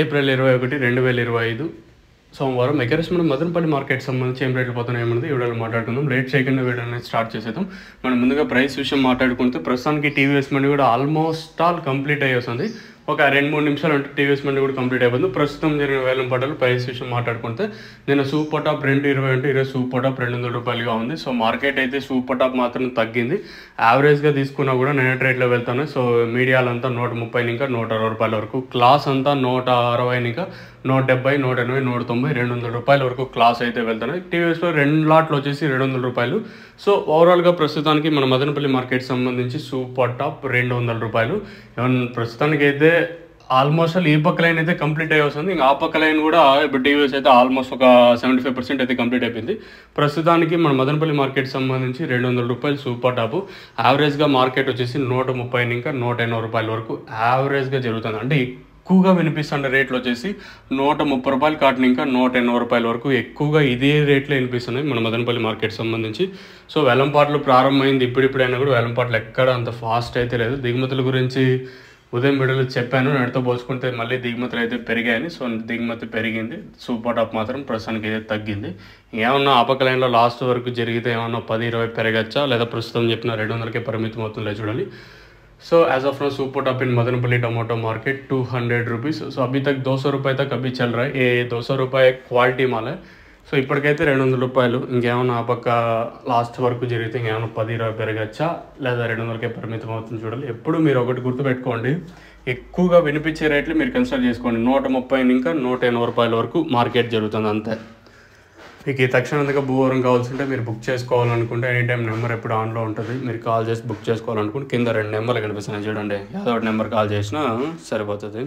April 21, 2025 సోమవారం ఎకరెస్ట్ Madanapalle market సంబంధించి ఏం రేట్లు పోతున్నాయి ఏమన్నది ఈ వీడియోలో మాట్లాడుకుందాం. లేట్ చేయకుండా వీడియో అనేది స్టార్ట్ చేసేద్దాం. మనం ముందుగా ప్రైస్ విషయం మాట్లాడుకుంటే ప్రస్తుతానికి టీవీఎస్ మండి కూడా ఆల్మోస్ట్ ఆల్ కంప్లీట్ అయ్యి వస్తుంది. ఒక 2-3 నిమిషాలు అంటే టీవీఎస్ మండి కూడా కంప్లీట్ అయిపోతుంది. ప్రస్తుతం జరిగిన వేలం పాటలు ప్రైస్ విషయం మాట్లాడుకుంటే నేను సూపర్ టాప్ 220 అంటే ఈరోజు సూపర్ టాప్ 200 రూపాయలుగా ఉంది. సో మార్కెట్ అయితే సూపర్ టాప్ మాత్రం తగ్గింది. యావరేజ్గా తీసుకున్నా కూడా నెట్ రేట్లో వెళ్తాను. సో మీడియాలంతా 130 ఇంకా 160 రూపాయల వరకు, క్లాస్ అంతా 160 ఇంకా 170, 180, 190, 200 రూపాయల వరకు క్లాస్ అయితే వెళ్తున్నాయి. టీవీఎస్లో 2 లాట్లు వచ్చేసి 200 రూపాయలు. సో ఓవరాల్గా ప్రస్తుతానికి మన మదనపల్లి మార్కెట్ సంబంధించి సూపర్ టాప్ 200 రూపాయలు. ప్రస్తుతానికి అయితే ఆల్మోస్ట్ ఈ పక్క లైన్ అయితే కంప్లీట్ అయ్యి వస్తుంది. ఇంకా ఆ పక్క లైన్ కూడా ఇప్పుడు టీవీఎస్ అయితే ఆల్మోస్ట్ ఒక 75% అయితే కంప్లీట్ అయిపోయింది. ప్రస్తుతానికి మన మదనపల్లి మార్కెట్ సంబంధించి 200 రూపాయలు సూపర్ టాప్. యావరేజ్గా మార్కెట్ వచ్చేసి 130 ఇంకా 180 రూపాయల వరకు యావరేజ్గా జరుగుతుంది. అంటే ఎక్కువగా వినిపిస్తున్న రేట్లు వచ్చేసి 130 రూపాయలు కాటన్ ఇంకా 180 రూపాయల వరకు ఎక్కువగా ఇదే రేట్లో వినిపిస్తున్నాయి మన మదనపల్లి మార్కెట్ సంబంధించి. సో వేలంపాట్లు ప్రారంభమైంది ఇప్పుడైనా కూడా వేలంపాట్లు ఎక్కడ అంత ఫాస్ట్ అయితే లేదు. దిగుమతుల గురించి ఉదయం వీడియోలో చెప్పాను, నేటితో పోల్చుకుంటే మళ్ళీ దిగుమతులు అయితే పెరిగాయని. సో దిగుమతి పెరిగింది, సూపర్ టాప్ మాత్రం ప్రస్తుతానికి అయితే తగ్గింది. ఏమన్నా ఆపక లైన్లో లాస్ట్ వరకు జరిగితే ఏమన్నా 10-20 పెరగచ్చా, లేదా ప్రస్తుతం చెప్పిన 200కే పరిమితం అవుతుందో చూడాలి. So as of now super top in Madanapalle tomato market 200 rupees. So अभी तक 200 रुपये तक अभी चल रहा है. ये 200 रुपये क्वालिटी माल है. సో ఇప్పటికైతే 200 రూపాయలు. ఇంకేమన్నా ఆ పక్క లాస్ట్ వరకు జరిగితే ఇంకేమన్నా 10-20 పెరగచ్చా, లేదా 200కే పరిమితం అవుతుంది చూడాలి. ఎప్పుడు మీరు ఒకటి గుర్తుపెట్టుకోండి, ఎక్కువగా వినిపించే రేట్లు మీరు కన్సిడర్ చేసుకోండి. 130 ఇంకా 180 రూపాయల వరకు మార్కెట్ జరుగుతుంది అంతే. మీకు ఈ తక్షణంగా భూవరం కావాల్సింటే మీరు బుక్ చేసుకోవాలనుకుంటే ఎనీ టైం నెంబర్ ఎప్పుడు ఆన్లో ఉంటుంది. మీరు కాల్ చేసి బుక్ చేసుకోవాలనుకుంటే కింద 2 నెంబర్లు కనిపిస్తున్నాయి చూడండి, ఏదో ఒకటి నెంబర్ కాల్ చేసినా సరిపోతుంది.